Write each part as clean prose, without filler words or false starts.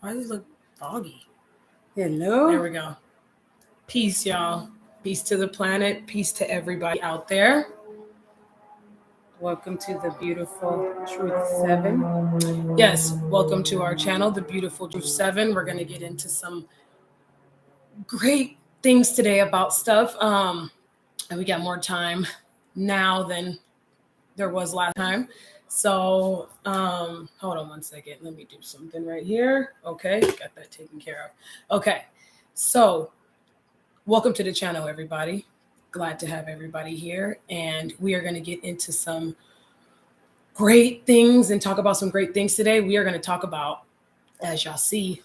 Why does it look foggy? Hello. There we go. Peace, y'all. Peace to the planet. Peace to everybody out there. Welcome to the beautiful Truth 7. Yes, welcome to our channel, The Beautiful Truth 7. We're going to get into some great things today about stuff. And we got more time now than there was last time. So, hold on one second. Let me do something right here. Okay, got that taken care of. Okay, so welcome to the channel, everybody. Glad to have everybody here. And we are going to get into some great things and talk about some great things today. We are going to talk about, as y'all see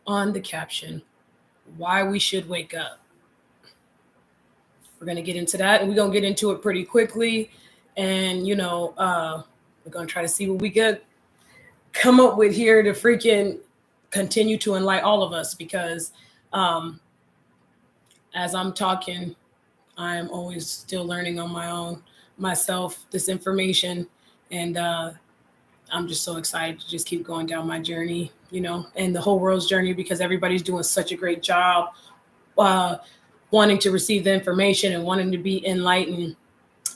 on the caption, why we should wake up. We're going to get into that, and we're going to get into it pretty quickly. And, we're going to try to see what we could come up with here to freaking continue to enlighten all of us, because as I'm talking, I'm always still learning on my own, myself, this information. And I'm just so excited to just keep going down my journey, and the whole world's journey, because everybody's doing such a great job wanting to receive the information and wanting to be enlightened.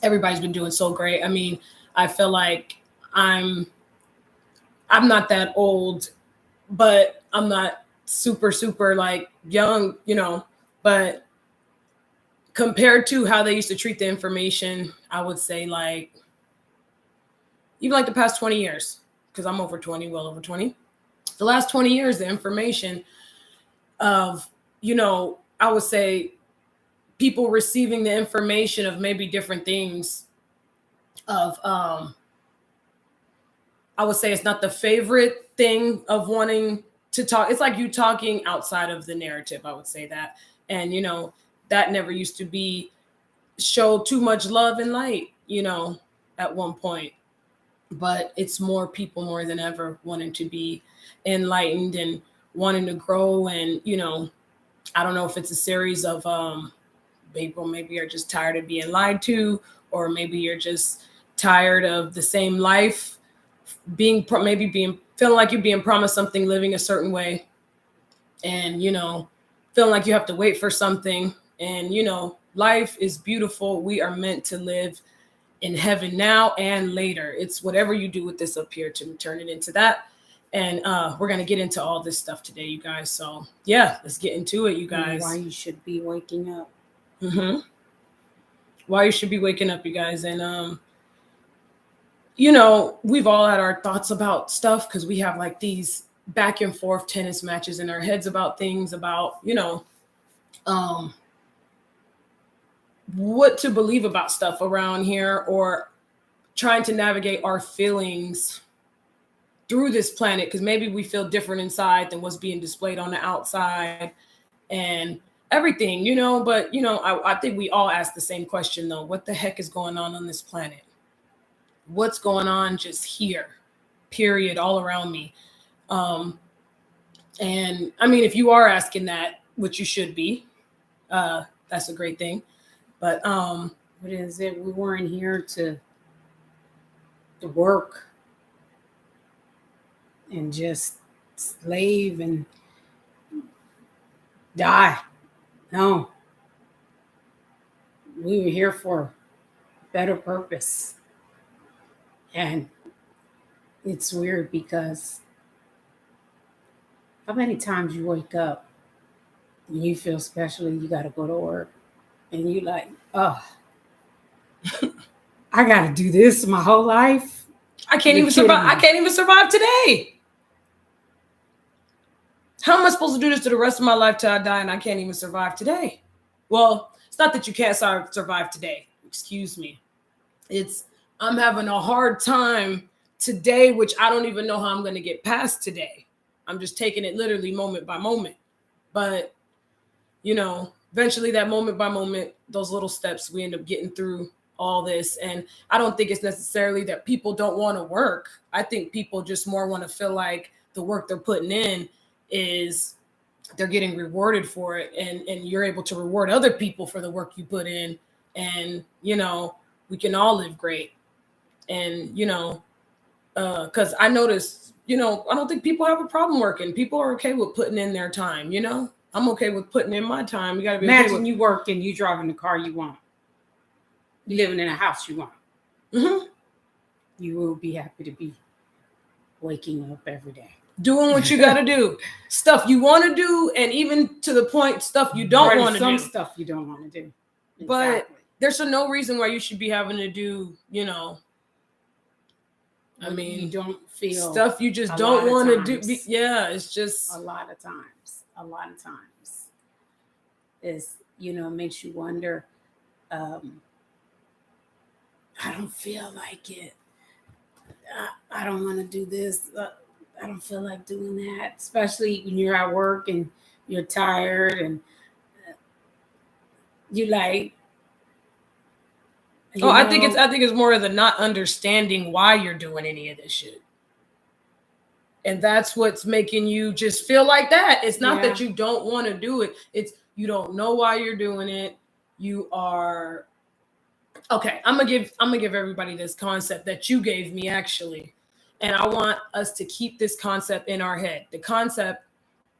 Everybody's been doing so great. I mean, I feel like I'm not that old, but I'm not super like young, but compared to how they used to treat the information, I would say like even like the past 20 years, because I'm over 20, well over 20. The last 20 years, the information of, I would say people receiving the information of maybe different things of, I would say it's not the favorite thing of wanting to talk. It's like you talking outside of the narrative, I would say that. And, that never used to be show too much love and light, at one point. But it's more people more than ever wanting to be enlightened and wanting to grow. And, I don't know if it's a series of people maybe are just tired of being lied to, or maybe you're just tired of the same life, feeling like you're being promised something, living a certain way, and, feeling like you have to wait for something. And, life is beautiful. We are meant to live in heaven now and later. It's whatever you do with this up here to turn it into that. And we're going to get into all this stuff today, you guys. So yeah, let's get into it, you guys. Why you should be waking up. Why you should be waking up, you guys. And, we've all had our thoughts about stuff, because we have like these back and forth tennis matches in our heads about things, about, what to believe about stuff around here, or trying to navigate our feelings through this planet, because maybe we feel different inside than what's being displayed on the outside and everything, but I think we all ask the same question though. What the heck is going on this planet? What's going on just here, period, all around me? And I mean, if you are asking that, which you should be, that's a great thing. But what is it? We weren't here to work and just slave and die. No. We were here for a better purpose. And it's weird, because how many times you wake up and you feel special and you got to go to work, and you like, oh, I got to do this my whole life. I can't even survive. I can't even survive today. How am I supposed to do this to the rest of my life till I die, and I can't even survive today? Well, it's not that you can't survive today. Excuse me. I'm having a hard time today, which I don't even know how I'm going to get past today. I'm just taking it literally moment by moment. But, eventually that moment by moment, those little steps, we end up getting through all this. And I don't think it's necessarily that people don't want to work. I think people just more want to feel like the work they're putting in is they're getting rewarded for it, and you're able to reward other people for the work you put in. And, we can all live great. And, because I noticed, I don't think people have a problem working. People are okay with putting in their time, I'm okay with putting in my time. You got to be Imagine okay with... you working, you driving the car you want. You living in a house you want. Mm-hmm. You will be happy to be waking up every day. Doing what you got to do. Stuff you want to do, and even to the point, stuff you don't want to do. Some stuff you don't want to do. Exactly. But there's no reason why you should be having to do, I mean, you don't feel stuff you just don't want to do. Yeah, it's just a lot of times is, makes you wonder. I don't feel like it. I don't want to do this. I don't feel like doing that, especially when you're at work and you're tired and you like. I think it's more of the not understanding why you're doing any of this shit. And that's what's making you just feel like that. It's not that you don't want to do it. It's you don't know why you're doing it. You are okay. I'm gonna give everybody this concept that you gave me actually. And I want us to keep this concept in our head. The concept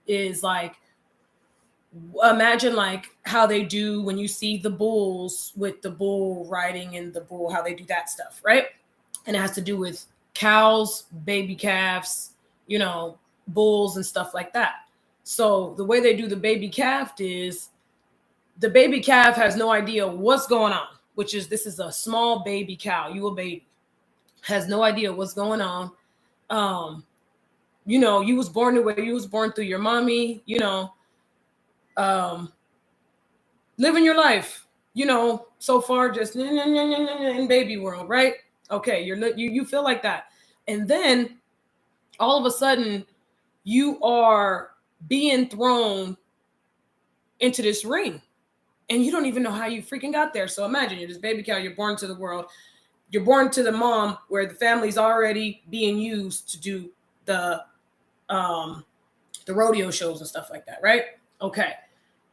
is like, imagine like how they do when you see the bulls with the bull riding and the bull, how they do that stuff, right? And it has to do with cows, baby calves, bulls and stuff like that. So the way they do the baby calf is the baby calf has no idea what's going on, which is this is a small baby cow. You a baby. Has no idea what's going on. You was born the way you was born through your mommy, living your life, so far just in baby world, right? Okay, you feel like that. And then all of a sudden you are being thrown into this ring and you don't even know how you freaking got there. So imagine you're this baby cow, you're born to the world. You're born to the mom where the family's already being used to do the rodeo shows and stuff like that, right? Okay.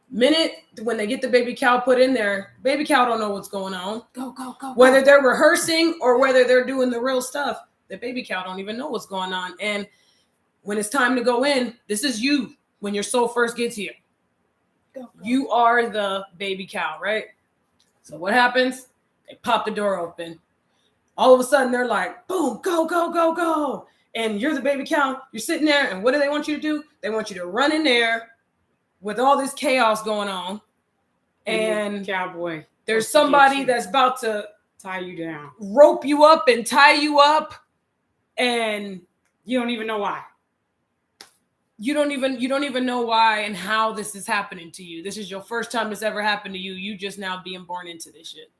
Minute when they get the baby cow put in there, baby cow don't know what's going on. Go. Whether they're rehearsing or whether they're doing the real stuff, the baby cow don't even know what's going on. And when it's time to go in, this is you when your soul first gets here. Go. You are the baby cow, right? So what happens? They pop the door open. All of a sudden, they're like, boom, go. And you're the baby cow. You're sitting there. And what do they want you to do? They want you to run in there with all this chaos going on. And cowboy, there's somebody that's about to tie you down, rope you up and tie you up. And you don't even know why. You don't even know why and how this is happening to you. This is your first time this ever happened to you. You just now being born into this shit.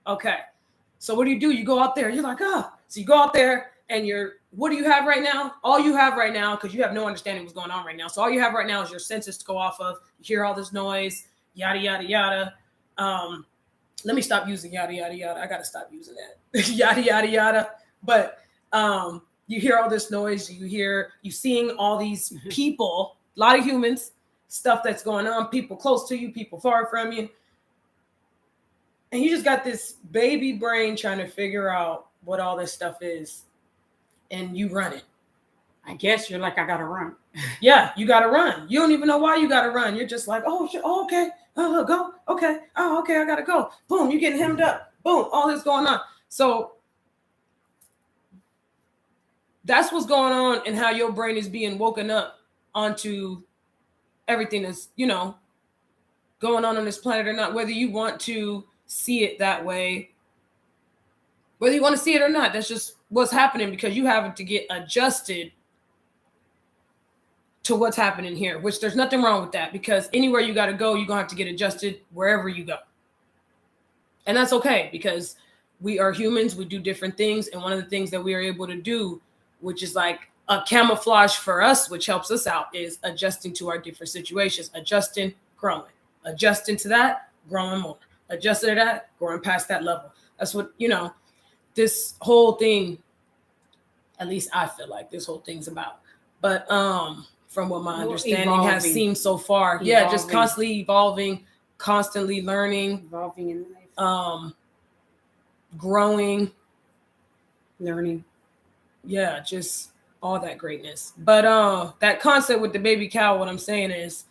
Okay. So what do? You go out there. You're like, So you go out there and what do you have right now? All you have right now, because you have no understanding what's going on right now. So all you have right now is your senses to go off of. You hear all this noise, yada, yada, yada. Let me stop using yada, yada, yada. I got to stop using that. Yada, yada, yada. But you hear all this noise. You seeing all these people, a lot of humans, stuff that's going on, people close to you, people far from you. And you just got this baby brain trying to figure out what all this stuff is. And you run it. I guess you're like, I got to run. Yeah, you got to run. You don't even know why you got to run. You're just like, okay. Oh, go. Okay. Oh, okay, I got to go. Boom, you're getting hemmed up. Boom, all this going on. So that's what's going on and how your brain is being woken up onto everything that's, going on this planet or not, whether you want to see it that way, whether you want to see it or not. That's just what's happening because you having to get adjusted to what's happening here, which there's nothing wrong with that because anywhere you got to go, you're going to have to get adjusted wherever you go. And that's okay because we are humans. We do different things. And one of the things that we are able to do, which is like a camouflage for us, which helps us out, is adjusting to our different situations, adjusting, growing, adjusting to that, growing more, adjusting to that, growing past that level. That's what, this whole thing, at least I feel like this whole thing's about. But from what my understanding has seemed so far, just constantly evolving, constantly learning, evolving in life, growing, learning. Yeah, just all that greatness. But that concept with the baby cow, what I'm saying is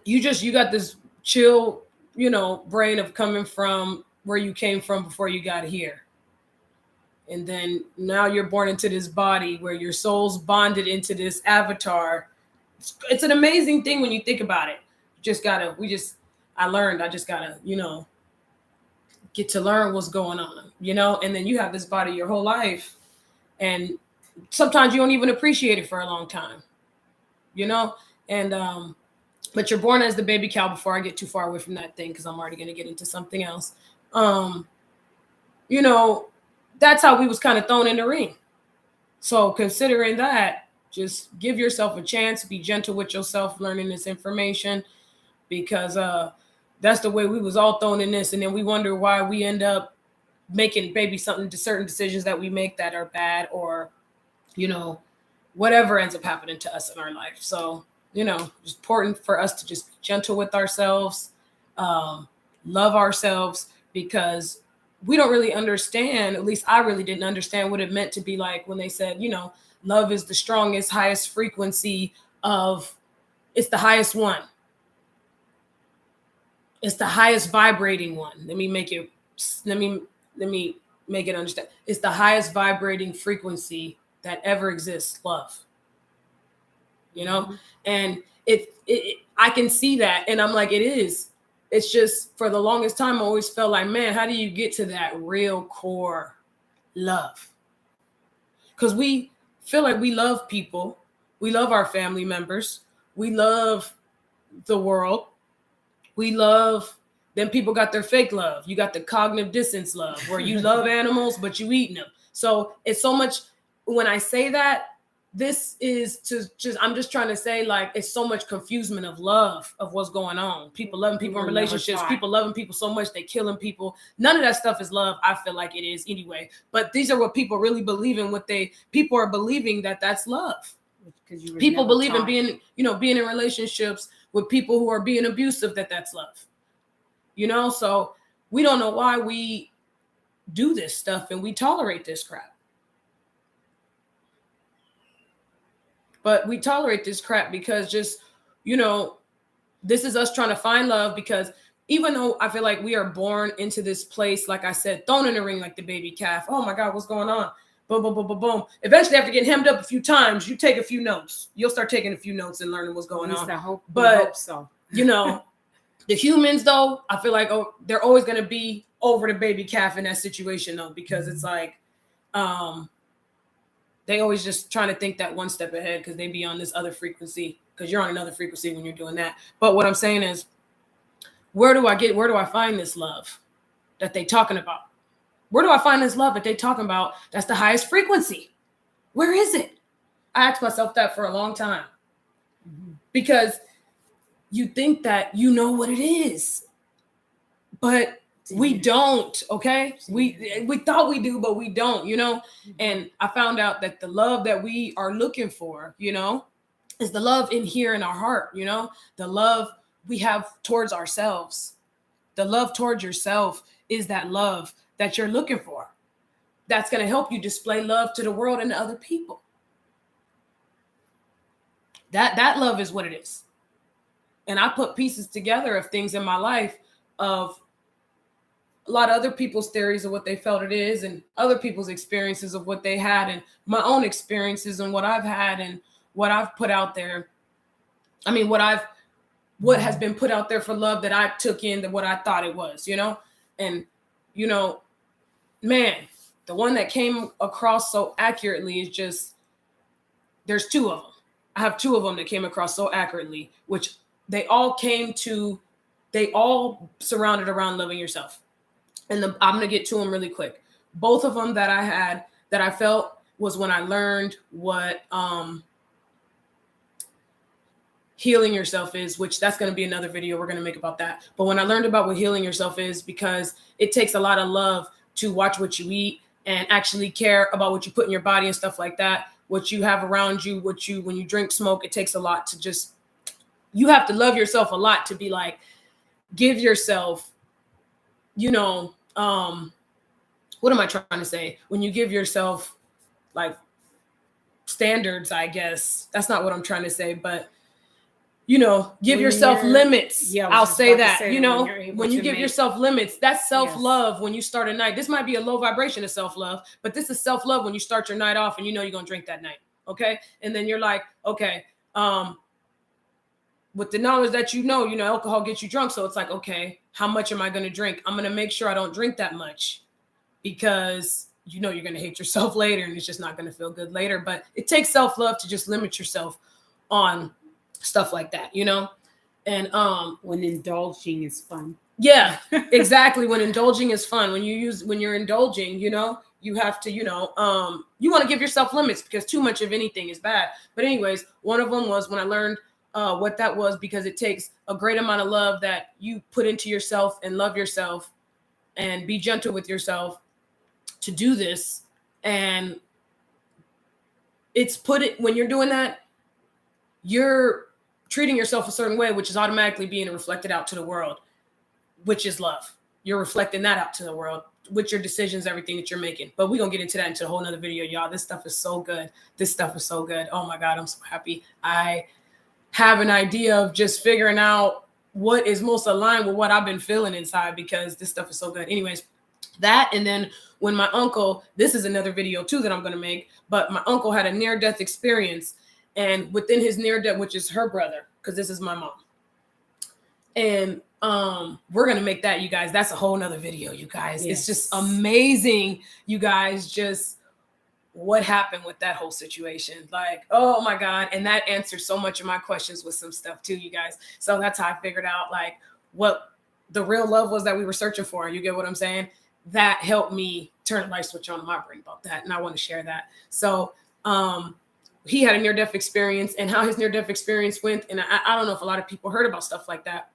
you got this chill, brain of coming from where you came from before you got here. And then now you're born into this body where your soul's bonded into this avatar. It's an amazing thing when you think about it. I just gotta, get to learn what's going on, and then you have this body your whole life. And sometimes you don't even appreciate it for a long time, and, but you're born as the baby cow. Before I get too far away from that thing, because I'm already going to get into something else. That's how we was kind of thrown in the ring. So considering that, just give yourself a chance, be gentle with yourself, learning this information, because that's the way we was all thrown in this. And then we wonder why we end up making maybe certain decisions that we make that are bad, or, whatever ends up happening to us in our life. So, it's important for us to just be gentle with ourselves, love ourselves, because we don't really understand, at least I really didn't understand what it meant to be like when they said, love is the strongest, highest frequency it's the highest one. It's the highest vibrating one. Let me make it understand. It's the highest vibrating frequency that ever exists, love. And I can see that. And I'm like, it is. It's just, for the longest time, I always felt like, man, how do you get to that real core love? Because we feel like we love people. We love our family members. We love the world. Then people got their fake love. You got the cognitive dissonance love, where you love animals, but you eating them. So it's so much, when I say that, this is I'm just trying to say, like, it's so much confusement of love, of what's going on. People loving people in relationships, people loving people so much they killing people. None of that stuff is love. I feel like it is anyway. But these are what people really believe in. People are believing that that's love. People believe in being in relationships with people who are being abusive, that's love. So we don't know why we do this stuff and we tolerate this crap. But we tolerate this crap because this is us trying to find love, because even though I feel like we are born into this place, like I said, thrown in the ring like the baby calf. Oh my God, what's going on? Boom, boom, boom, boom, boom. Eventually, after getting hemmed up a few times, you take a few notes. You'll start taking a few notes and learning what's going on. I hope so. The humans, though, I feel like they're always going to be over the baby calf in that situation, though, because it's like, they always just trying to think that one step ahead, because they be on this other frequency, because you're on another frequency when you're doing that. But what I'm saying is, where do I find this love that they talking about? Where do I find this love that they talking about that's the highest frequency? Where is it? I asked myself that for a long time, because you think that you know what it is, but we don't. Okay, we thought we do, but we don't. And I found out that the love that we are looking for, is the love in here in our heart. The love we have towards ourselves. The love towards yourself is that love that you're looking for. That's going to help you display love to the world and to other people. That love is what it is. And I put pieces together of things in my life, of a lot of other people's theories of what they felt it is, and other people's experiences of what they had, and my own experiences and what I've had and what I've put out there. I mean, what has been put out there for love that I took in, what I thought it was, and, man, the one that came across so accurately is just, there's two of them. I have two of them that came across so accurately, which they all surrounded around loving yourself. And I'm going to get to them really quick. Both of them that I had, that I felt, was when I learned what healing yourself is, which that's going to be another video we're going to make about that. But when I learned about what healing yourself is, because it takes a lot of love to watch what you eat and actually care about what you put in your body and stuff like that, what you have around you, when you drink, smoke, it takes a lot to you have to love yourself a lot to be like, give yourself, what am I trying to say? When you give yourself like standards, I guess. That's not what I'm trying to say, but you know, give yourself limits. Yeah, I'll say that, you know, when you give make yourself limits, that's self-love. When you start a night, this might be a low vibration of self-love, but this is self-love when you start your night off and you know you're going to drink that night. Okay. And then you're like, okay, with the knowledge that you know, alcohol gets you drunk. So it's like, okay, how much am I going to drink? I'm going to make sure I don't drink that much because you know, you're going to hate yourself later and it's just not going to feel good later. But it takes self-love to just limit yourself on stuff like that, you know? And when indulging is fun. Yeah, exactly. When indulging is fun, when you're indulging, you know, you have to, you know, you want to give yourself limits because too much of anything is bad. But anyways, one of them was when I learned what that was, because it takes a great amount of love that you put into yourself and love yourself and be gentle with yourself to do this. And when you're doing that, you're treating yourself a certain way, which is automatically being reflected out to the world, which is love. You're reflecting that out to the world with your decisions, everything that you're making. But we're going to get into that into a whole nother video, y'all. This stuff is so good. This stuff is so good. Oh my God, I'm so happy. I have an idea of just figuring out what is most aligned with what I've been feeling inside, because this stuff is so good. Anyways, that, and then when my uncle, this is another video too that I'm going to make, but my uncle had a near-death experience. And within his near-death, which is her brother, because this is my mom. And we're going to make that, you guys. That's a whole nother video, you guys. Yes. It's just amazing, you guys, just what happened with that whole situation. Like, oh my God. And that answers so much of my questions with some stuff too, you guys. So that's how I figured out like what the real love was that we were searching for. You get what I'm saying? That helped me turn a light switch on in my brain about that. And I want to share that. So, he had a near-death experience, and how his near-death experience went. And I don't know if a lot of people heard about stuff like that,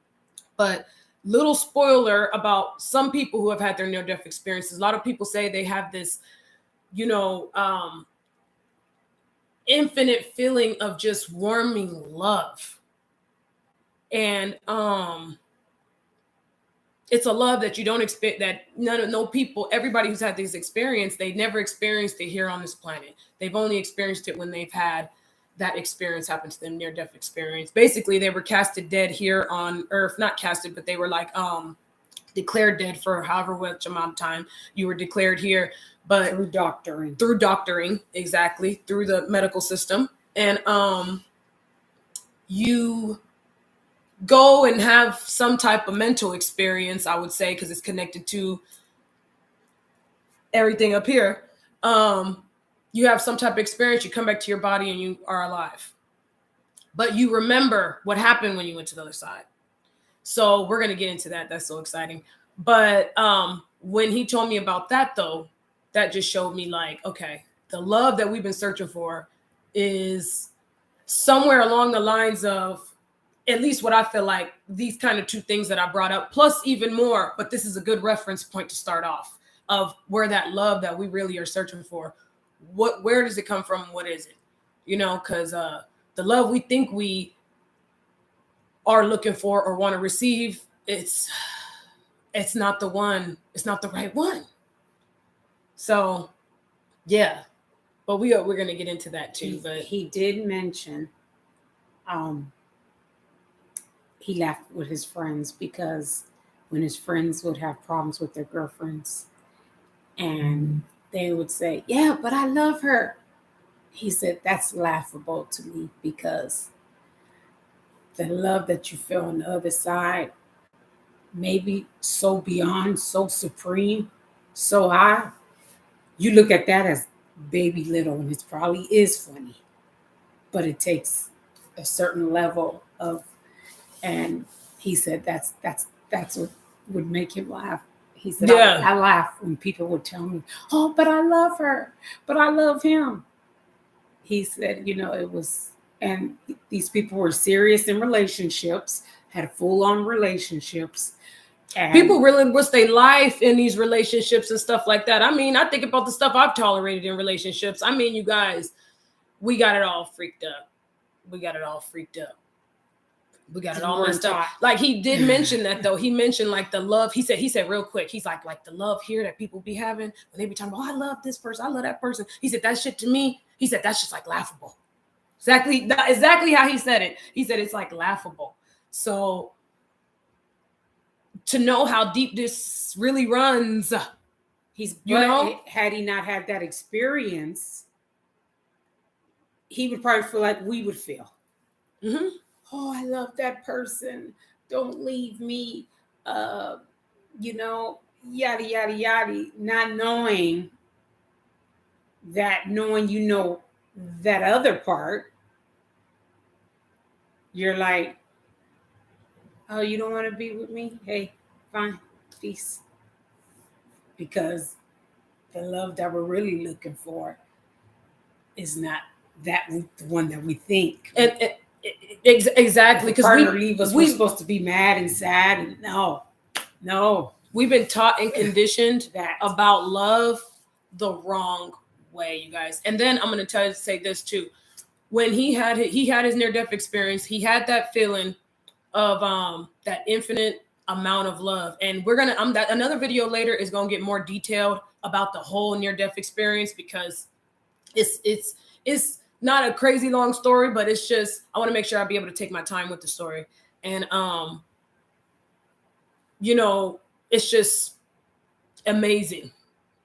but little spoiler about some people who have had their near-death experiences. A lot of people say they have this, you know, infinite feeling of just warming love. And it's a love that you don't expect, that no people, everybody who's had this experience, they never experienced it here on this planet. They've only experienced it when they've had that experience happen to them, near-death experience. Basically, they were casted dead here on Earth, not casted, but they were like declared dead for however much amount of time you were declared here. But through doctoring. Through doctoring, exactly, through the medical system. And you go and have some type of mental experience, I would say, because it's connected to everything up here. You have some type of experience, you come back to your body and you are alive. But you remember what happened when you went to the other side. So we're going to get into that. That's so exciting. But when he told me about that, though, that just showed me like, okay, the love that we've been searching for is somewhere along the lines of, at least what I feel like, these kind of two things that I brought up, plus even more, but this is a good reference point to start off of where that love that we really are searching for, where does it come from? What is it? You know, because the love we think we are looking for or want to receive, it's not the one, it's not the right one. So, yeah, but we're going to get into that too. But he did mention, he laughed with his friends because when his friends would have problems with their girlfriends and they would say, yeah, but I love her. He said, that's laughable to me because the love that you feel on the other side, maybe so beyond, so supreme, so high, you look at that as baby little, and it probably is funny, but it takes a certain level of, and he said that's what would make him laugh. He said, yeah. I laugh when people would tell me, oh, but I love her, but I love him. He said, you know, it was, and these people were serious in relationships, had full-on relationships. And people really risk their life in these relationships and stuff like that. I mean, I think about the stuff I've tolerated in relationships. I mean, you guys, we got it all freaked up. We got it all messed up. Like he did mention that though. He mentioned like the love. He said real quick. He's like the love here that people be having when they be talking about, oh, I love this person, I love that person. He said that shit to me. He said that's just like laughable. Exactly how he said it. He said it's like laughable. So to know how deep this really runs, had he not had that experience, he would probably feel like we would feel. Mm-hmm. Oh, I love that person. Don't leave me. Yada, yada, yada. Not knowing that that other part, you're like, oh, you don't want to be with me? Hey, fine. Peace. Because the love that we're really looking for is not the one that we think. Exactly, because we're supposed to be mad and sad, and no, we've been taught and conditioned about love the wrong way, you guys. And then I'm going to say this too. When he had his near-death experience, he had that feeling of that infinite amount of love. And we're gonna another video later is gonna get more detailed about the whole near-death experience, because it's not a crazy long story, but it's just I want to make sure I'll be able to take my time with the story. And it's just amazing.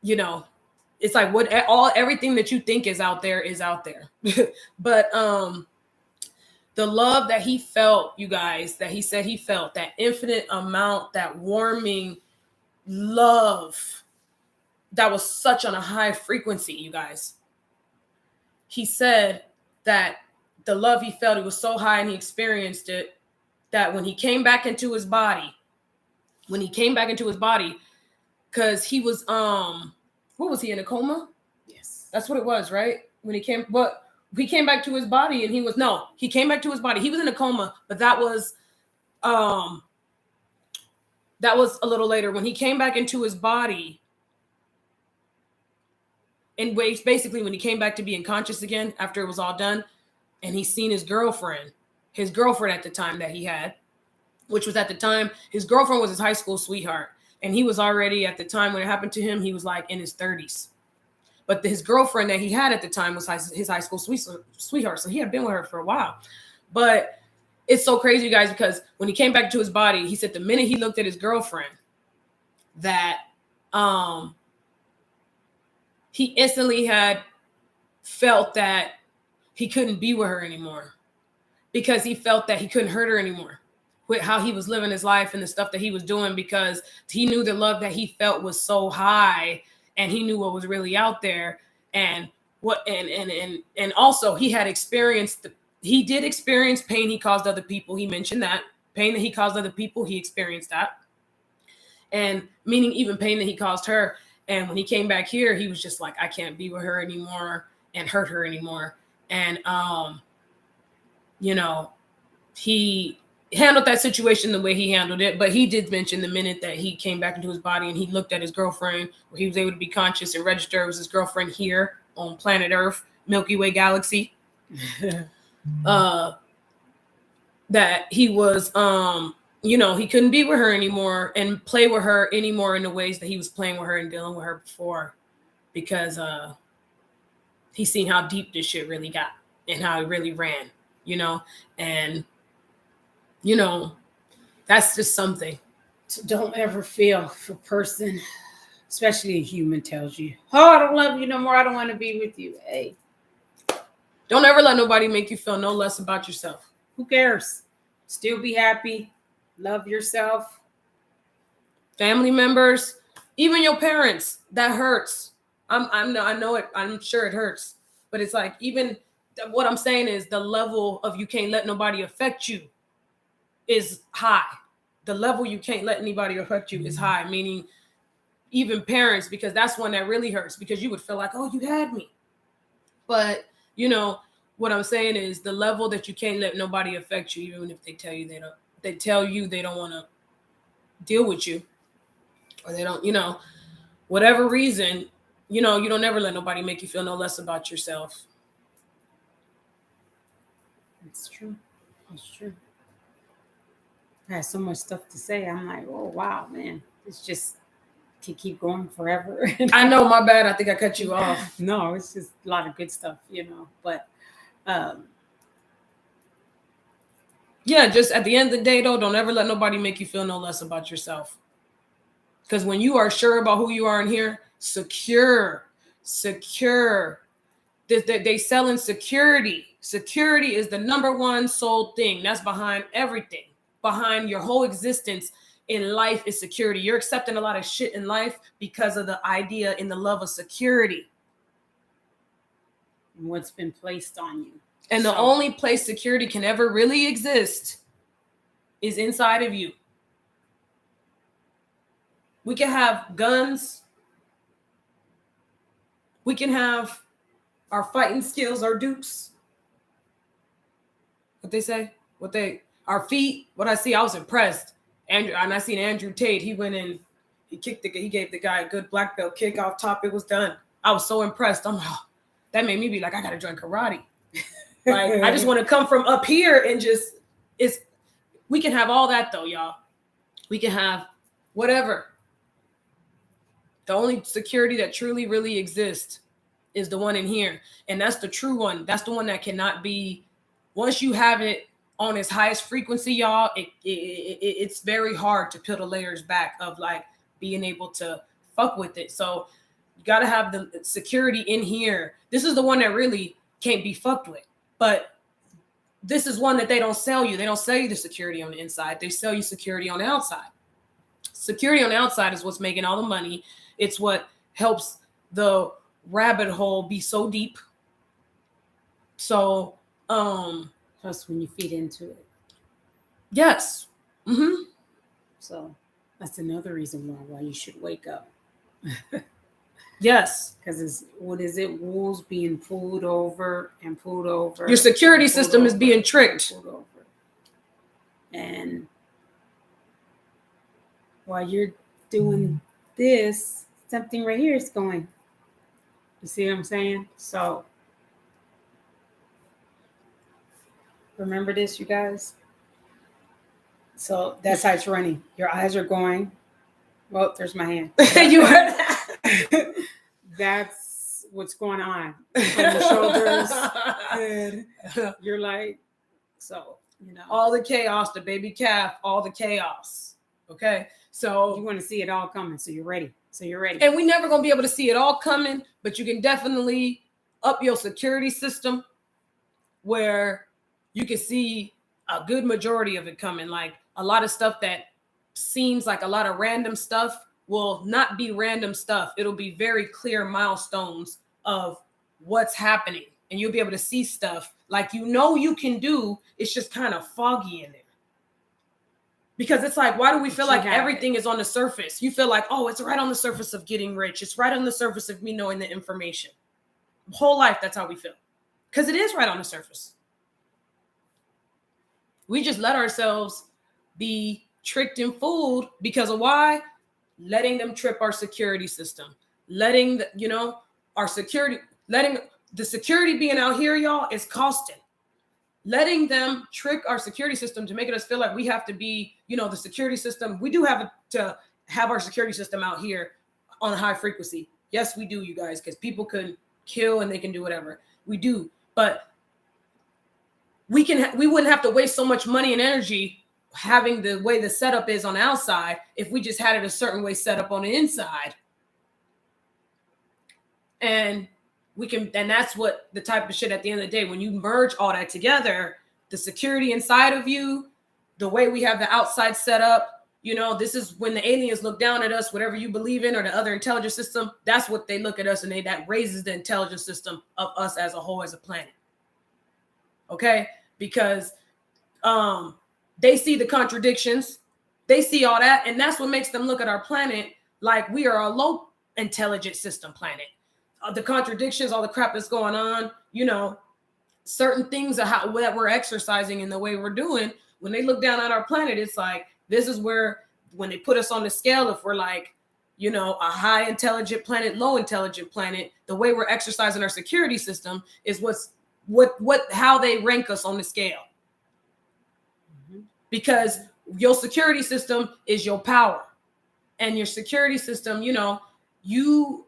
It's like everything that you think is out there is out there. But the love that he felt, you guys, that he said he felt, that infinite amount, that warming love that was such on a high frequency, you guys. He said that the love he felt, it was so high and he experienced it, that when he came back into his body, because he was, what was he, in a coma? Yes. That's what it was, right? When he came back to his body, and he came back to his body. He was in a coma, but that was a little later. When he came back into his body, and basically when he came back to being conscious again after it was all done, and he seen his girlfriend at the time that he had, which was at the time, his girlfriend was his high school sweetheart. And he was already, at the time when it happened to him, he was like in his 30s. But his girlfriend that he had at the time was his high school sweetheart. So he had been with her for a while. But it's so crazy, you guys, because when he came back to his body, he said the minute he looked at his girlfriend, that he instantly had felt that he couldn't be with her anymore, because he felt that he couldn't hurt her anymore with how he was living his life and the stuff that he was doing, because he knew the love that he felt was so high, and he knew what was really out there. And also he had experienced, he did experience pain he caused other people. He mentioned that pain that he caused other people, he experienced that. And meaning even pain that he caused her. And when he came back here, he was just like, I can't be with her anymore and hurt her anymore. And, he handled that situation the way he handled it. But he did mention the minute that he came back into his body and he looked at his girlfriend, where he was able to be conscious and register, it was his girlfriend here on planet Earth, Milky Way galaxy, that he was, he couldn't be with her anymore and play with her anymore in the ways that he was playing with her and dealing with her before, because he's seen how deep this shit really got and how it really ran, and that's just something. So don't ever feel if a person, especially a human, tells you, oh, I don't love you no more, I don't want to be with you. Hey, don't ever let nobody make you feel no less about yourself. Who cares? Still be happy. Love yourself. Family members, even your parents, that hurts. I know it. I'm sure it hurts, but it's like, even what I'm saying is the level of you can't let nobody affect you is high. The level you can't let anybody affect you is high, meaning even parents, because that's one that really hurts, because you would feel like, oh, you had me. But, what I'm saying is the level that you can't let nobody affect you, even if they tell you they don't want to deal with you, or they don't, whatever reason, you don't never let nobody make you feel no less about yourself. It's true. It's true. I have so much stuff to say. I'm like, oh wow, man, it's just can keep going forever. I know, my bad. I think I cut you off. No, it's just a lot of good stuff, But yeah, just at the end of the day, though, don't ever let nobody make you feel no less about yourself. Because when you are sure about who you are in here, secure. They selling security. Security is the number one sold thing. That's behind everything. Behind your whole existence in life is security. You're accepting a lot of shit in life because of the idea and the love of security. And what's been placed on you. And the only place security can ever really exist is inside of you. We can have guns. We can have our fighting skills, our dukes. What they say? Our feet. What I see, I was impressed. And I seen Andrew Tate. He went in, he gave the guy a good black belt kick off top. It was done. I was so impressed. I'm like, oh, that made me be like, I gotta join karate. Like, I just want to come from up here and we can have all that though, y'all. We can have whatever. The only security that truly, really exists is the one in here. And that's the true one. That's the one that cannot be, once you have it on its highest frequency, y'all, it's very hard to peel the layers back of like being able to fuck with it. So you got to have the security in here. This is the one that really can't be fucked with. But this is one that they don't sell you. They don't sell you the security on the inside. They sell you security on the outside. Security on the outside is what's making all the money. It's what helps the rabbit hole be so deep. So, plus when you feed into it. Yes. Mm-hmm. So that's another reason why you should wake up. Yes. Because wolves being pulled over and pulled over. Your security system is being tricked. And while you're doing this, something right here is going. You see what I'm saying? So remember this, you guys. So that's how it's running. Your eyes are going. Well, there's my hand. You heard that? That's what's going on. From the shoulders, head. You're like, so, all the chaos, the baby calf, all the chaos. Okay. So you want to see it all coming. So you're ready. And we're never going to be able to see it all coming, but you can definitely up your security system where you can see a good majority of it coming. Like a lot of stuff that seems like a lot of random stuff will not be random stuff. It'll be very clear milestones of what's happening. And you'll be able to see stuff like you can do. It's just kind of foggy in there. Because it's like, why do we feel like everything is on the surface? You feel like, oh, it's right on the surface of getting rich. It's right on the surface of me knowing the information. Whole life, that's how we feel. Because it is right on the surface. We just let ourselves be tricked and fooled because of why? Letting them trip our security system. Letting the security being out here, y'all, is costing. Letting them trick our security system to make us feel like we have to be, the security system. We do have to have our security system out here on a high frequency. Yes, we do, you guys, because people could kill and they can do whatever. We do. But we wouldn't have to waste so much money and energy having the way the setup is on the outside if we just had it a certain way set up on the inside. And that's what the type of shit at the end of the day, when you merge all that together, the security inside of you, the way we have the outside set up, this is when the aliens look down at us, whatever you believe in, or the other intelligence system, that's what they look at us, and that raises the intelligence system of us as a whole, as a planet. Okay? Because they see the contradictions, they see all that, and that's what makes them look at our planet like we are a low intelligent system planet. The contradictions, all the crap that's going on, certain things that we're exercising in the way we're doing. When they look down at our planet, it's like, this is where, when they put us on the scale, if we're like, a high intelligent planet, low intelligent planet, the way we're exercising our security system is how they rank us on the scale. Mm-hmm. Because Your security system is your power. And your security system, you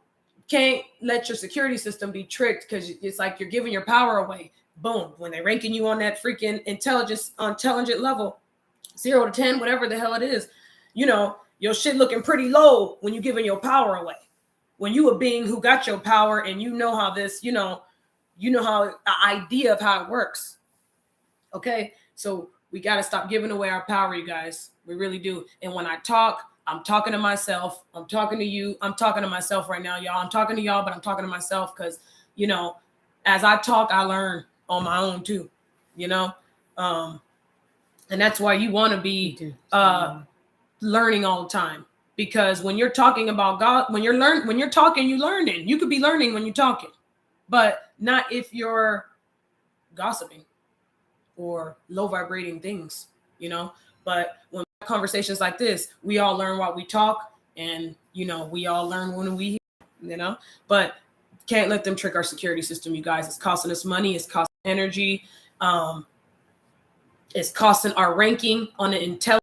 can't let your security system be tricked, because it's like you're giving your power away. Boom. When they're ranking you on that freaking intelligent level, 0 to 10, whatever the hell it is, your shit looking pretty low when you're giving your power away. When you a being who got your power and you know how this, you know how the idea of how it works. Okay. So we got to stop giving away our power, you guys. We really do. And when I talk, I'm talking to myself. I'm talking to you. I'm talking to myself right now, y'all. I'm talking to y'all, but I'm talking to myself because, as I talk, I learn on my own too, and that's why you want to be learning all the time, because when you're talking about God, when you're talking, you learning. You could be learning when you're talking, but not if you're gossiping or low vibrating things, but when conversations like this, we all learn while we talk, and we all learn when we but can't let them trick our security system, you guys. It's costing us money, it's costing energy, it's costing our ranking on an intelligent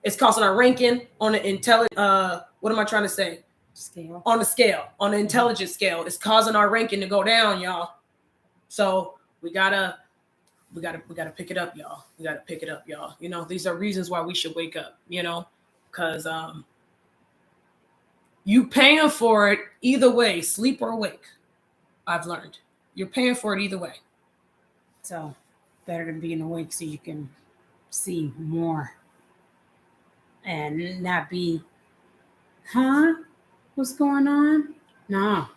it's costing our ranking on an intelligent what am I trying to say? Scale. On the intelligence scale. It's causing our ranking to go down, y'all. So we gotta pick it up, y'all. We gotta pick it up, y'all. These are reasons why we should wake up, because you paying for it either way, sleep or awake. I've learned you're paying for it either way. So better than being awake so you can see more and not be, what's going on? No,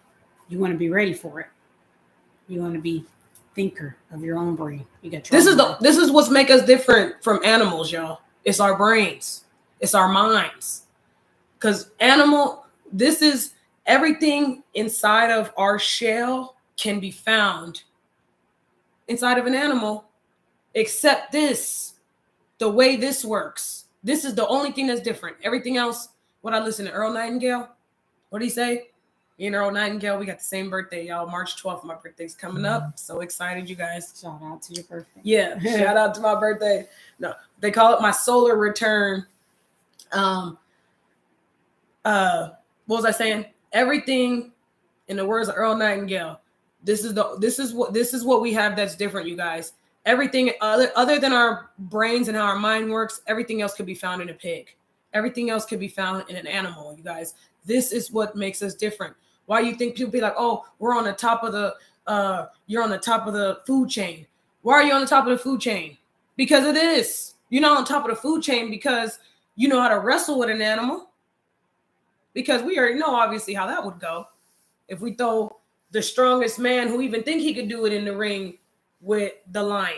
you want to be ready for it. You want to be thinker of your own brain. You got this is what's make us different from animals, y'all. It's our brains. It's our minds. Because this is everything inside of our shell can be found inside of an animal, except the way this works. This is the only thing that's different. Everything else, what I listen to Earl Nightingale, what did he say? Me and Earl Nightingale, we got the same birthday, y'all. March 12th, my birthday's coming up. So excited, you guys. Shout out to your birthday. Yeah, shout out to my birthday. No, they call it my solar return. What was I saying? Everything, in the words of Earl Nightingale, this is what we have that's different, you guys. Everything other than our brains and how our mind works, everything else could be found in a pig. Everything else could be found in an animal, you guys. This is what makes us different. Why you think people be like, oh, we're on the top of you're on the top of the food chain. Why are you on the top of the food chain? Because it is. You're not on top of the food chain because you know how to wrestle with an animal. Because we already know, obviously, how that would go. If we throw the strongest man who even think he could do it in the ring with the lion.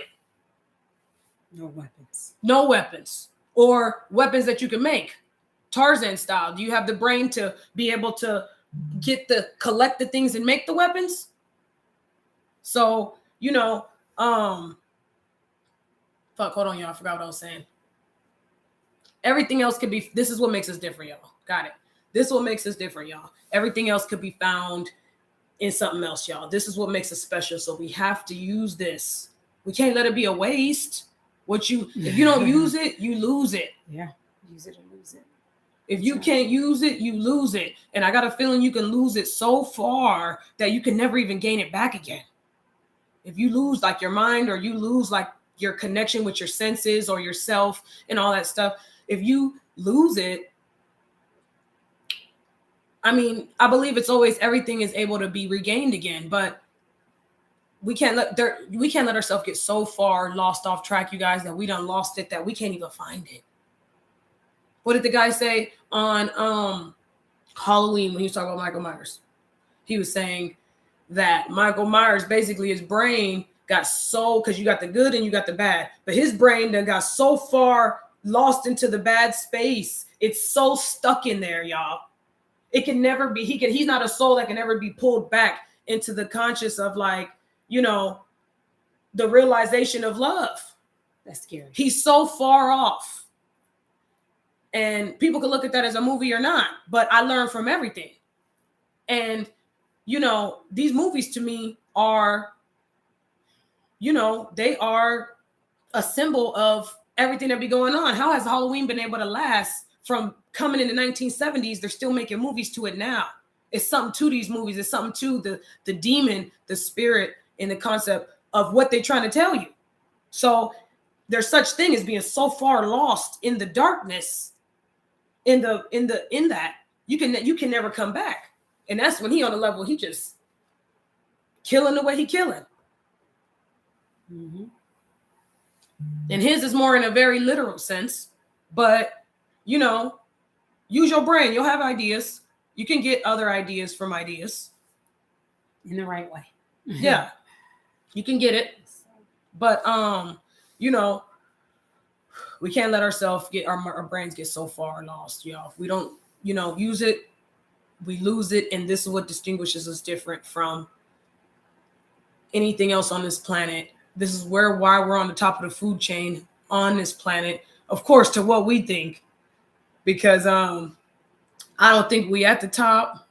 No weapons. No weapons. Or weapons that you can make. Tarzan style. Do you have the brain to be able to collect the things and make the weapons? So, hold on, y'all. I forgot what I was saying. Everything else could be, this is what makes us different, y'all. Got it. This is what makes us different, y'all. Everything else could be found in something else, y'all. This is what makes us special. So we have to use this. We can't let it be a waste. If you don't use it, you lose it. Yeah. Use it and lose it. If you can't use it, you lose it. And I got a feeling you can lose it so far that you can never even gain it back again. If you lose like your mind, or you lose like your connection with your senses or yourself and all that stuff, if you lose it, I believe it's always, everything is able to be regained again, but we can't let ourselves get so far lost off track, you guys, that we done lost it, that we can't even find it. What did the guy say on Halloween when he was talking about Michael Myers? He was saying that Michael Myers, basically his brain got because you got the good and you got the bad, but his brain then got so far lost into the bad space. It's so stuck in there, y'all. It can never be, he's not a soul that can ever be pulled back into the conscious of the realization of love. That's scary. He's so far off. And people could look at that as a movie or not, but I learned from everything. And, these movies to me are, they are a symbol of everything that be going on. How has Halloween been able to last from coming in the 1970s? They're still making movies to it now. It's something to these movies. It's something to the demon, the spirit, and the concept of what they're trying to tell you. So there's such thing as being so far lost in the darkness, in that you can never come back. And that's when he on the level, he just killing the way he killing. Mm-hmm. And his is more in a very literal sense, but use your brain. You'll have ideas. You can get other ideas from ideas in the right way. Yeah, you can get it, but we can't let ourselves get our brains get so far lost, y'all. If we don't, use it, we lose it, and this is what distinguishes us different from anything else on this planet. This is why we're on the top of the food chain on this planet, of course, to what we think, because I don't think we at the top,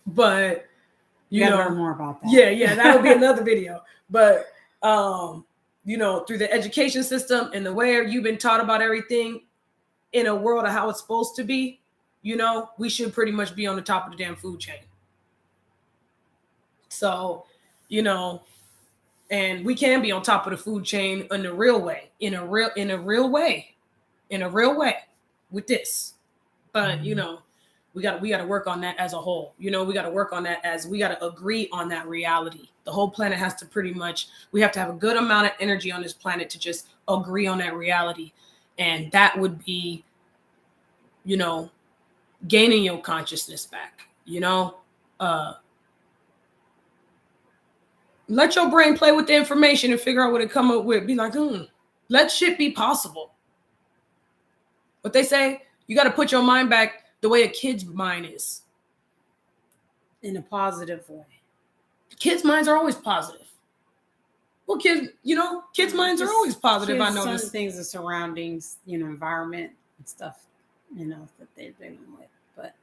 but you gotta learn more about that. Yeah, that'll be another video. But through the education system and the way you've been taught about everything in a world of how it's supposed to be, we should pretty much be on the top of the damn food chain. So, and we can be on top of the food chain in a real way, in a real way with this. But, we got to work on that as a whole. We got to work on that we got to agree on that reality. The whole planet has to we have to have a good amount of energy on this planet to just agree on that reality. And that would be, gaining your consciousness back, let your brain play with the information and figure out what it come up with. Be like, let shit be possible. What they say, you got to put your mind back the way a kid's mind is. In a positive way. Kids' minds are always positive. Well, kids' minds are always positive, I noticed. Some things, the surroundings, environment and stuff, that they're dealing with. But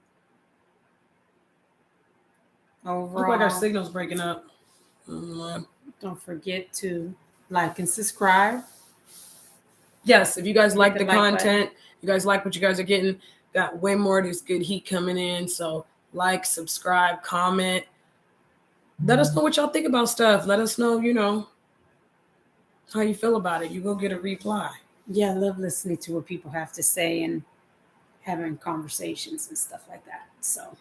overall, look like our signal's breaking up. Don't forget to like and subscribe. Yes, if you guys like the content, you guys like what you guys are getting, got way more of this good heat coming in. So like, subscribe, comment. Let us know what y'all think about stuff. Let us know, how you feel about it. You go get a reply. Yeah, I love listening to what people have to say and having conversations and stuff like that. So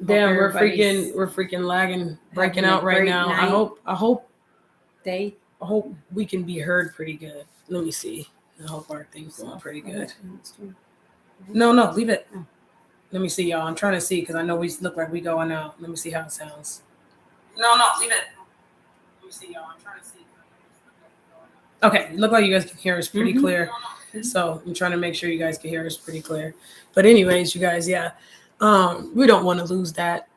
damn, we're freaking lagging, breaking out right now. Night. I hope we can be heard pretty good. Let me see. I hope our thing's going pretty good. No, leave it. Let me see, y'all. I'm trying to see because I know we look like we going out. Let me see how it sounds. No, leave it. Let me see, y'all. I'm trying to see. Okay, look like you guys can hear us pretty clear. So I'm trying to make sure you guys can hear us pretty clear. But anyways, you guys, yeah. We don't want to lose that,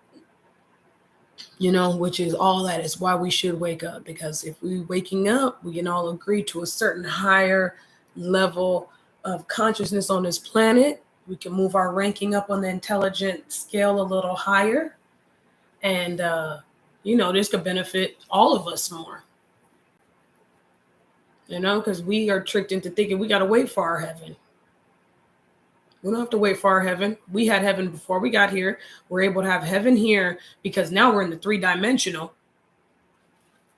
which is all that is why we should wake up. Because if we waking up, we can all agree to a certain higher level of consciousness on this planet. We can move our ranking up on the intelligent scale a little higher. And, this could benefit all of us more. Because we are tricked into thinking we got to wait for our heaven. We don't have to wait for our heaven. We had heaven before we got here. We're able to have heaven here because now we're in the 3-dimensional.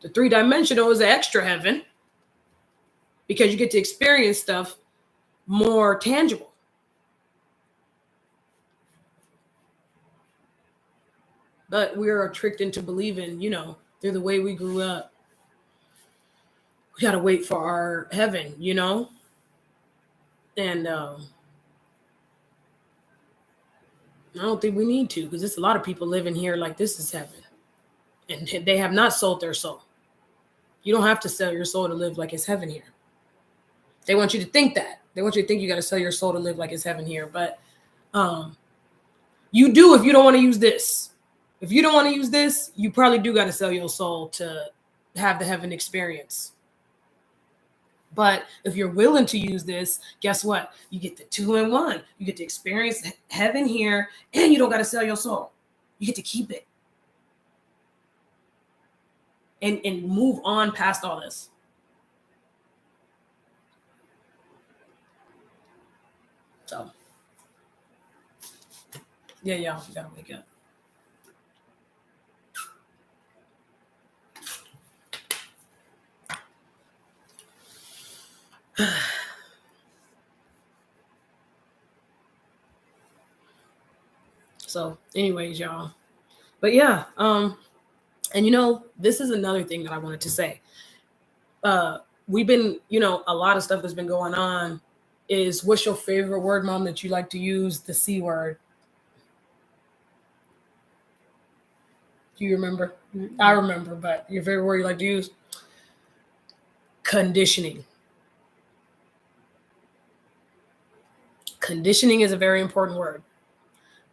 The 3-dimensional is an extra heaven because you get to experience stuff more tangible. But we are tricked into believing, through the way we grew up, we got to wait for our heaven, And I don't think we need to, because there's a lot of people living here like this is heaven. And they have not sold their soul. You don't have to sell your soul to live like it's heaven here. They want you to think that. They want you to think you got to sell your soul to live like it's heaven here. But you do if you don't want to use this. If you don't want to use this, you probably do got to sell your soul to have the heaven experience. But if you're willing to use this, guess what? You get the 2-in-1. You get to experience heaven here, and you don't got to sell your soul. You get to keep it. And move on past all this. So, yeah, y'all, we gotta wake up. So, anyways, y'all. But yeah, and you know, this is another thing that I wanted to say. We've been, you know, a lot of stuff that's been going on is what's your favorite word, Mom, that you like to use? The C word. Do you remember? Mm-hmm. I remember, but your favorite word you like to use? Conditioning. Conditioning is a very important word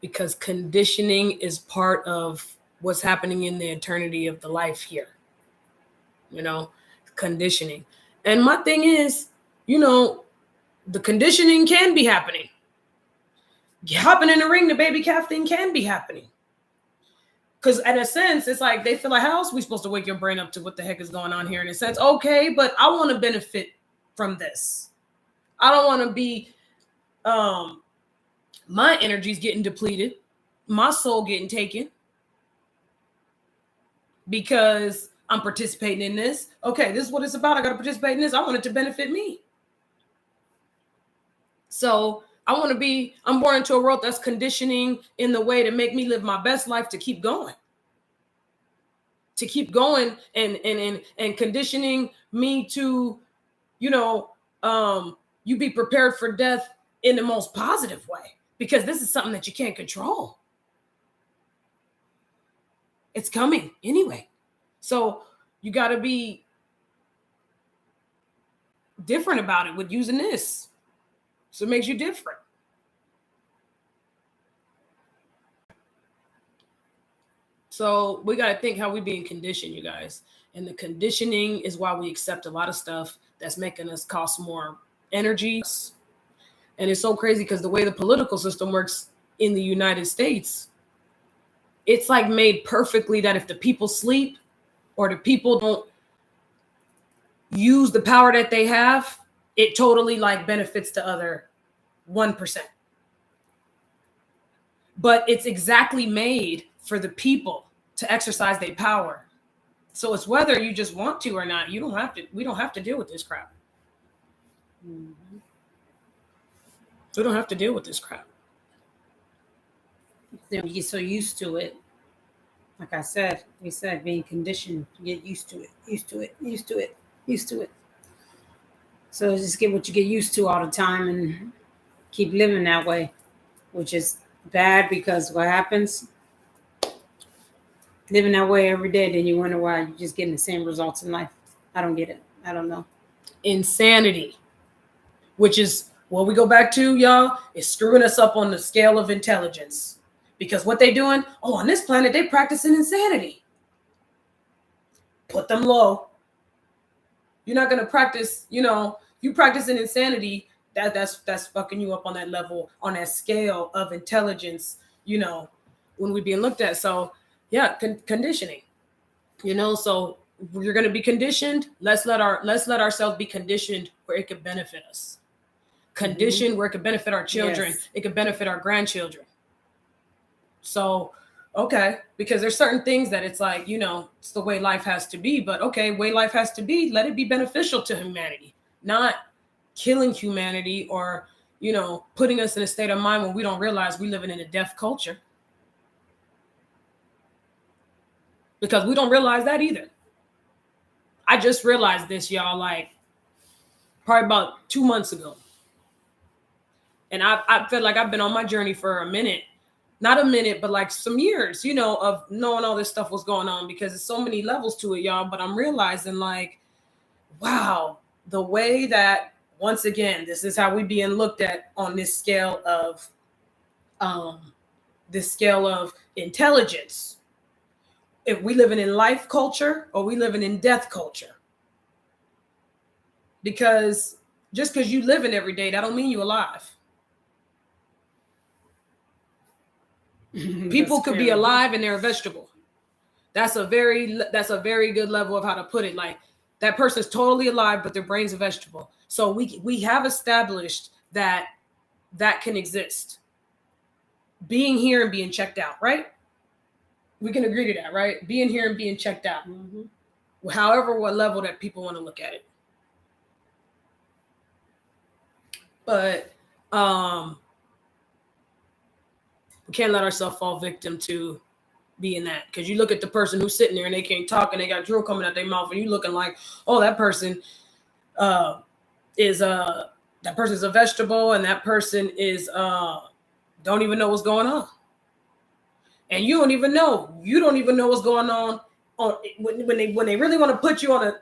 because conditioning is part of what's happening in the eternity of the life here. You know, conditioning. And my thing is, you know, the conditioning can be happening. Hopping in the ring, the baby calf thing can be happening. Because in a sense, it's like they feel like, how else are we supposed to wake your brain up to what the heck is going on here? In a sense, okay, but I want to benefit from this. I don't want to be, my energy's getting depleted, my soul getting taken because I'm participating in this. Okay, this is what it's about. I got to participate in this. I want it to benefit me. So I'm born into a world that's conditioning in the way to make me live my best life to keep going. To keep going and conditioning me to, you know, you be prepared for death in the most positive way, because this is something that you can't control. It's coming anyway. So you got to be different about it with using this. So it makes you different. So we got to think how we being conditioned, you guys. And the conditioning is why we accept a lot of stuff that's making us cost more energy. And it's so crazy because the way the political system works in the United States, it's like made perfectly that if the people sleep or the people don't use the power that they have, it totally like benefits the other 1%. But it's exactly made for the people to exercise their power. So it's whether you just want to or not. We don't have to deal with this crap. Mm-hmm. We don't have to deal with this crap. Then we get so used to it. Like I said, being conditioned, you get used to it. So just get what you get used to all the time and keep living that way, which is bad because what happens? Living that way every day, then you wonder why you're just getting the same results in life. I don't get it. I don't know. Insanity, which is what we go back to, y'all, is screwing us up on the scale of intelligence. Because what they doing, on this planet, they practicing insanity. Put them low. You're not going to practice, you practicing insanity, that's fucking you up on that level, on that scale of intelligence, when we're being looked at. So, yeah, conditioning, so we're going to be conditioned. Let's let ourselves be conditioned where it could benefit us. Conditioned where it could benefit our children. Yes. It could benefit our grandchildren. So, okay, because there's certain things that it's like, it's the way life has to be. But okay, way life has to be, let it be beneficial to humanity, not killing humanity or, putting us in a state of mind when we don't realize we're living in a deaf culture. Because we don't realize that either. I just realized this, y'all, like probably about 2 months ago. And I feel like I've been on my journey for a minute. Not a minute, but like some years, of knowing all this stuff was going on, because there's so many levels to it, y'all. But I'm realizing like, wow, the way that, once again, this is how we being looked at on this scale of intelligence. If we living in life culture or we living in death culture. Because just because you living every day, that don't mean you alive. People could be alive and they're a vegetable. That's a very good level of how to put it. Like that person's totally alive, but their brain's a vegetable. So we have established that that can exist. Being here and being checked out, right? We can agree to that, right? Being here and being checked out. Mm-hmm. However, what level that people want to look at it. But we can't let ourselves fall victim to being that, because you look at the person who's sitting there and they can't talk and they got drool coming out their mouth, and you looking like, oh, that person is a vegetable, and that person is don't even know what's going on, and you don't even know what's going on when they really want to put you on a,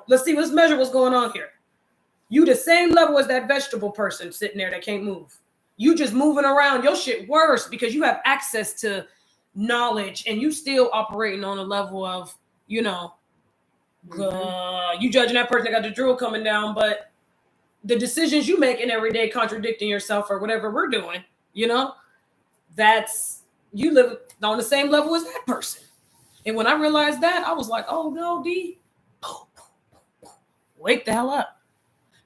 let's measure what's going on here. You the same level as that vegetable person sitting there that can't move. You just moving around your shit worse because you have access to knowledge and you still operating on a level of, you judging that person that got the drool coming down, but the decisions you making every day contradicting yourself or whatever we're doing, that's, you live on the same level as that person. And when I realized that, I was like, oh no, D, wake the hell up.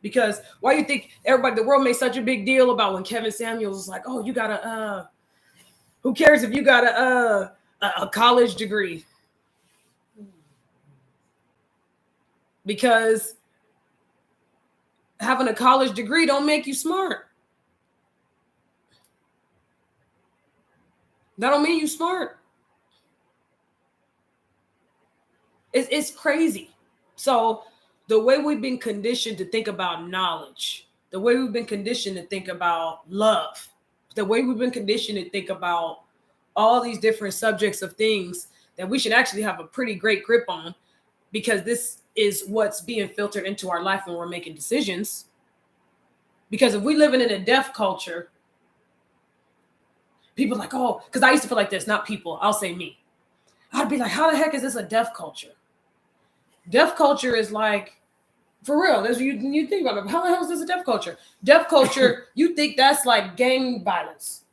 Because why you think the world made such a big deal about when Kevin Samuels was like, oh, you gotta, who cares if you got a college degree? Because having a college degree don't make you smart. That don't mean you smart. It's crazy. So the way we've been conditioned to think about knowledge, the way we've been conditioned to think about love, the way we've been conditioned to think about all these different subjects of things that we should actually have a pretty great grip on, because this is what's being filtered into our life when we're making decisions. Because if we living in a deaf culture, people are like, oh, because I used to feel like this, not people, I'll say me. I'd be like, how the heck is this a deaf culture? Deaf culture is like, for real, you think about it, how the hell is this a deaf culture? Deaf culture, you think that's like gang violence.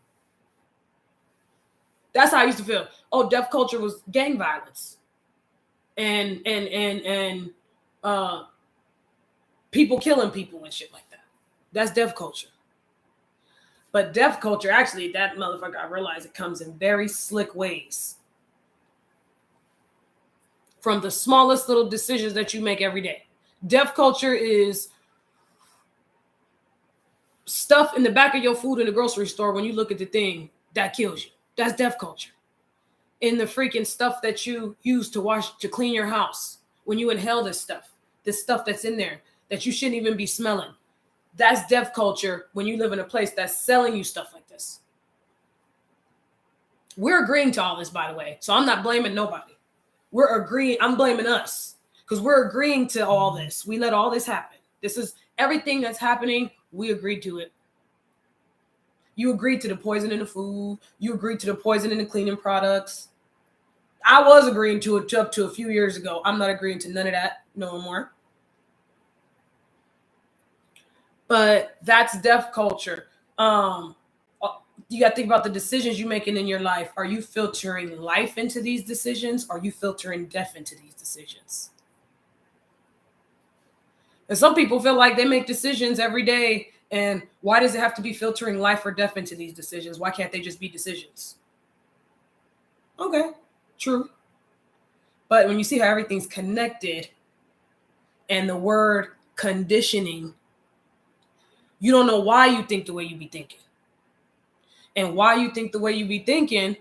That's how I used to feel. Oh, deaf culture was gang violence. And people killing people and shit like that. That's deaf culture. But deaf culture, actually, that motherfucker, I realize it comes in very slick ways. From the smallest little decisions that you make every day. Deaf culture is stuff in the back of your food in the grocery store when you look at the thing that kills you. That's deaf culture. In the freaking stuff that you use to clean your house, when you inhale this stuff that's in there that you shouldn't even be smelling. That's deaf culture when you live in a place that's selling you stuff like this. We're agreeing to all this, by the way. So I'm not blaming nobody. We're agreeing. I'm blaming us because we're agreeing to all this. We let all this happen. This is everything that's happening. We agreed to it. You agreed to the poison in the food. You agreed to the poison in the cleaning products. I was agreeing to it up to a few years ago. I'm not agreeing to none of that no more. But that's deaf culture. You got to think about the decisions you're making in your life. Are you filtering life into these decisions? Or are you filtering death into these decisions? And some people feel like they make decisions every day. And why does it have to be filtering life or death into these decisions? Why can't they just be decisions? Okay, true. But when you see how everything's connected and the word conditioning, you don't know why you think the way you be thinking. And why you think the way you be thinking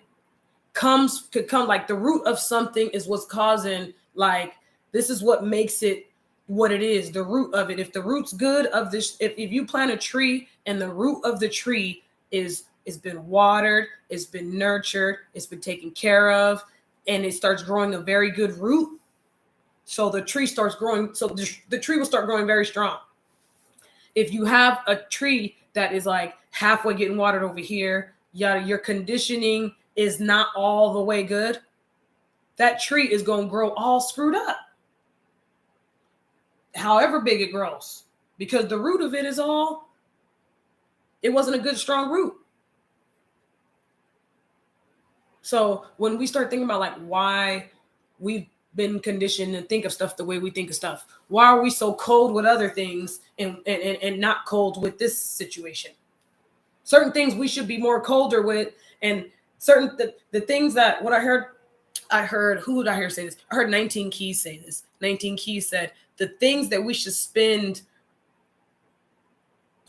could come like the root of something is what's causing, like, this is what makes it what it is, the root of it. If the root's good of this, if you plant a tree and the root of the tree it's been watered, it's been nurtured, it's been taken care of, and it starts growing a very good root. So the tree starts growing, so the tree will start growing very strong. If you have a tree that is like halfway getting watered over here, your conditioning is not all the way good, that tree is going to grow all screwed up. However big it grows, because the root of it it wasn't a good, strong root. So when we start thinking about like why we've been conditioned to think of stuff the way we think of stuff, why are we so cold with other things and not cold with this situation? Certain things we should be more colder with, and certain the things that what I heard, who did I hear say this? I heard 19 Keys say this. 19 Keys said the things that we should spend,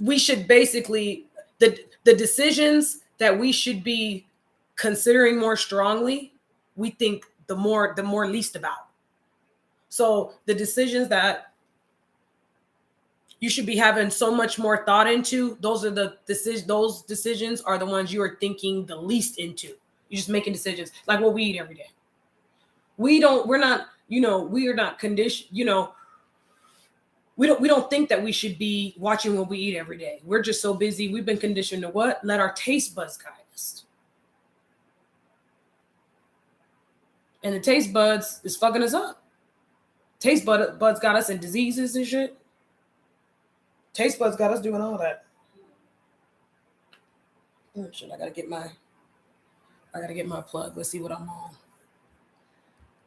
we should basically, the decisions that we should be considering more strongly, we think the more least about. So the decisions that you should be having so much more thought into, those decisions are the ones you are thinking the least into. You're just making decisions like what we eat every day. We are not conditioned, we don't think that we should be watching what we eat every day. We're just so busy. We've been conditioned to what? Let our taste buds guide us. And the taste buds is fucking us up. Taste buds got us in diseases and shit. Taste buds got us doing all that. Oh shit, I gotta get my plug. Let's see what I'm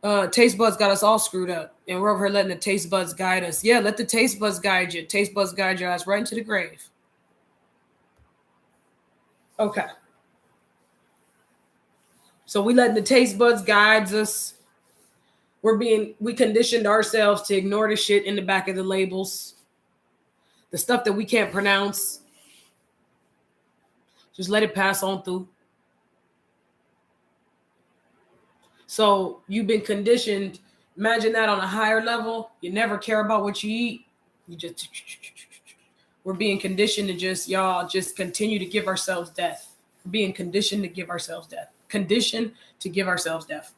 on. Taste buds got us all screwed up, and we're over here letting the taste buds guide us. Yeah, let the taste buds guide you. Taste buds guide your ass right into the grave. Okay. So we letting the taste buds guide us. We conditioned ourselves to ignore the shit in the back of the labels. The stuff that we can't pronounce. Just let it pass on through. So you've been conditioned. Imagine that on a higher level. You never care about what you eat. We're being conditioned to just continue to give ourselves death. We're being conditioned to give ourselves death. Conditioned to give ourselves death.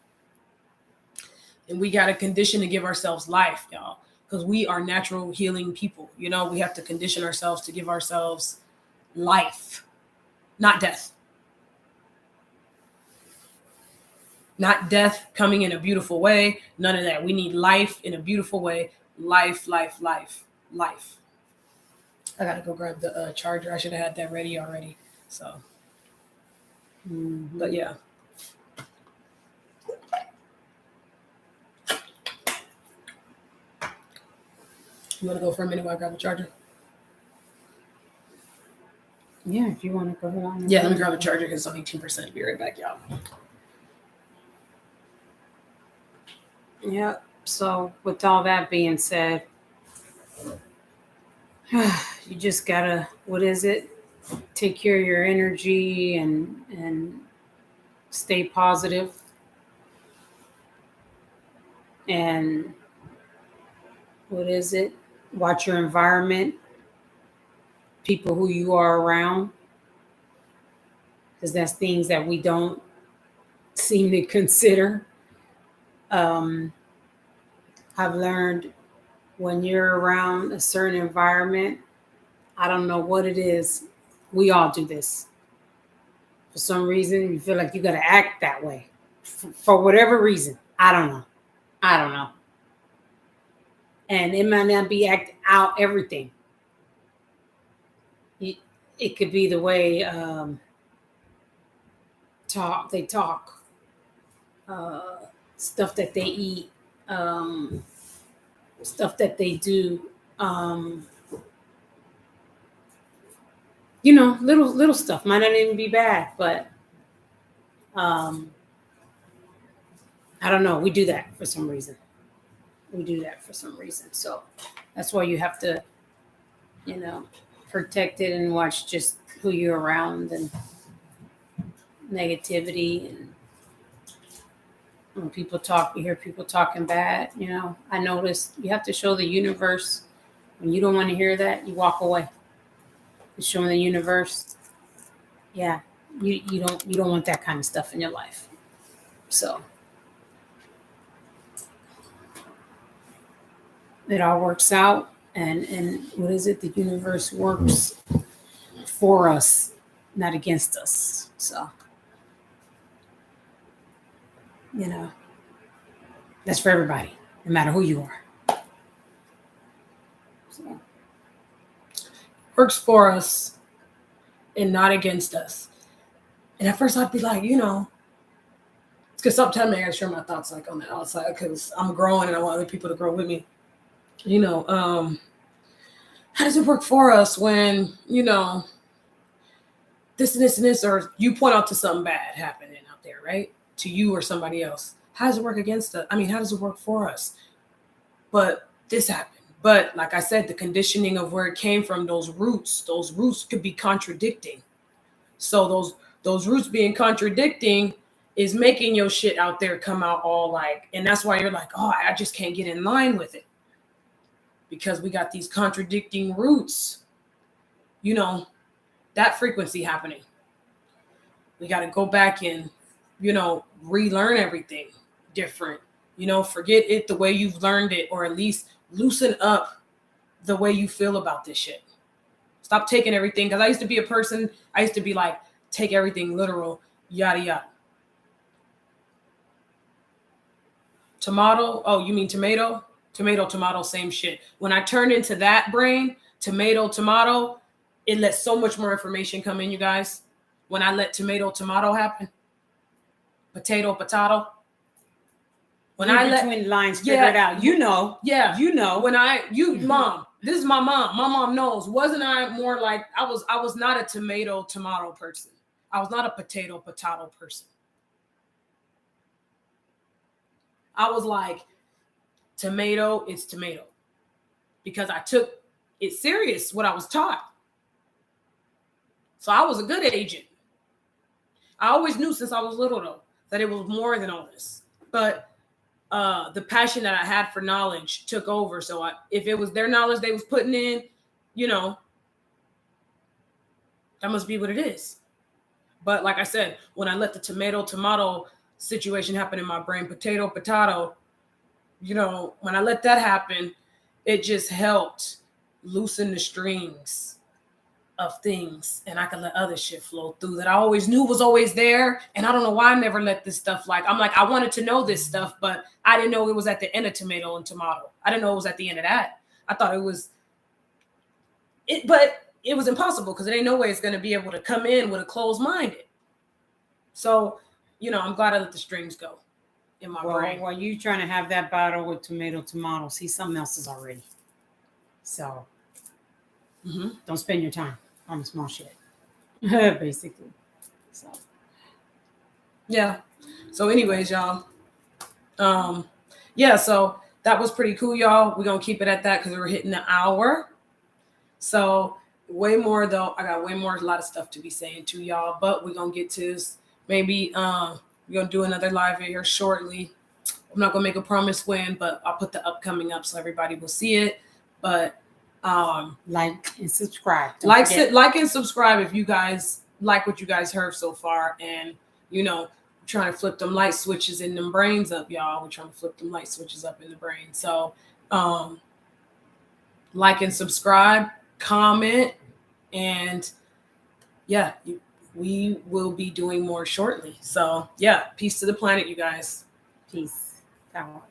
And we got to condition to give ourselves life, y'all. Because we are natural healing people. We have to condition ourselves to give ourselves life, not death. Not death coming in a beautiful way. None of that. We need life in a beautiful way. Life, life, life, life. I got to go grab the charger. I should have had that ready already. So, But yeah. You want to go for a minute while I grab the charger? Yeah, if you want to go ahead on. Yeah, let me grab a charger because it's on 18%. Be right back, y'all. Yeah. So with all that being said, you just gotta, take care of your energy and stay positive. And watch your environment, people who you are around, because that's things that we don't seem to consider. I've learned when you're around a certain environment, I don't know what it is. We all do this. For some reason, you feel like you got to act that way. For whatever reason. I don't know. And it might not be act out everything. It could be the way they talk, stuff that they eat, stuff that they do, little stuff might not even be bad, but I don't know. We do that for some reason. So that's why you have to, protect it and watch just who you're around and negativity. And when people talk, you hear people talking bad. I noticed you have to show the universe when you don't want to hear that, you walk away. You're showing the universe, yeah, you don't want that kind of stuff in your life. So it all works out, and the universe works for us, not against us. So that's for everybody, no matter who you are. So works for us and not against us. And at first I'd be like, because sometimes I gotta share my thoughts like on the outside because I'm growing and I want other people to grow with me. How does it work for us when, this and this and this, or you point out to something bad happening out there, right? To you or somebody else. How does it work against us? I mean, how does it work for us? But this happened. But like I said, the conditioning of where it came from, those roots could be contradicting. So those roots being contradicting is making your shit out there come out all like, and that's why you're like, oh, I just can't get in line with it. Because we got these contradicting roots, you know, that frequency happening. We got to go back and, you know, relearn everything different, you know, forget it the way you've learned it, or at least loosen up the way you feel about this shit. Stop taking everything. Because I used to be a person, I used to be like, take everything literal, yada, yada. Tomato, oh, you mean tomato? Tomato, same shit. When I turned into that brain, tomato, it let so much more information come in, you guys. When I let tomato happen, potato. When I let between lines figure it out, you know. Yeah, you know. When mom, this is my mom. My mom knows. Wasn't I more like I was not a tomato person. I was not a potato person. I was like, tomato, it's tomato. Because I took it serious, what I was taught. So I was a good agent. I always knew since I was little, though, that it was more than all this. But the passion that I had for knowledge took over. So if it was their knowledge they was putting in, you know, that must be what it is. But like I said, when I let the tomato situation happen in my brain, potato, you know, when I let that happen, it just helped loosen the strings of things, and I could let other shit flow through that I always knew was always there. And I don't know why I never let this stuff, like, I'm like, I wanted to know this stuff, but I didn't know it was at the end of tomato and tomato. I didn't know it was at the end of that. I thought it was it, but it was impossible because there ain't no way it's going to be able to come in with a closed mind. So, you know, I'm glad I let the strings go in my brain. While you trying to have that battle with tomato, see, something else is already. So don't spend your time on small shit, basically. So yeah. So anyways, y'all, yeah, so that was pretty cool, y'all. We're gonna keep it at that because we're hitting the hour. So way more though, I got way more, a lot of stuff to be saying to y'all, but we're gonna get to this. Maybe we're gonna do another live here shortly. I'm not gonna make a promise when, but I'll put the upcoming up so everybody will see it. But like and subscribe. Like and subscribe if you guys like what you guys heard so far. And you know, we're trying to flip them light switches in them brains up, y'all. We're trying to flip them light switches up in the brain. So like and subscribe, comment, and yeah, we will be doing more shortly. So yeah, peace to the planet, you guys. Peace. Power.